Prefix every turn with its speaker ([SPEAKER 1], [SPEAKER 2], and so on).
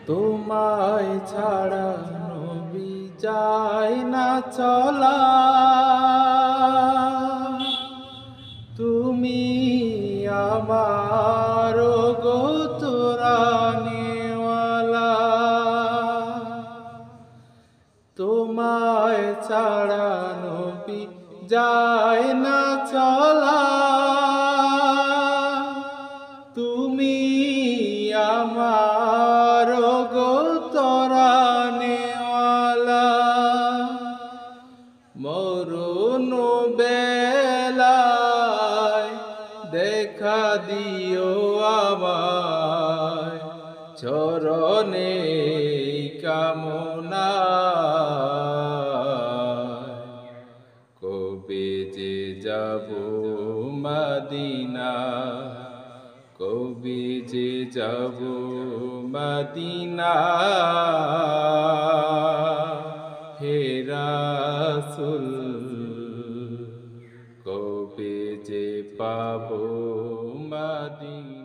[SPEAKER 1] তোমায় ছাড়া নবী যায় না চলা, তুমি আমার গো তোরানেওয়ালা। তোমায় ছাড়া নবী যায় না চলা, তুমি আমার গো তোরানেওয়ালা। মরণ বেলায় দেখা দিও আমায়, চরণে কামনা। কবে যে যাব মদিনা, কবে যে যাব মদিনা। হে রাসূল কবে যে পাবো মদিনা।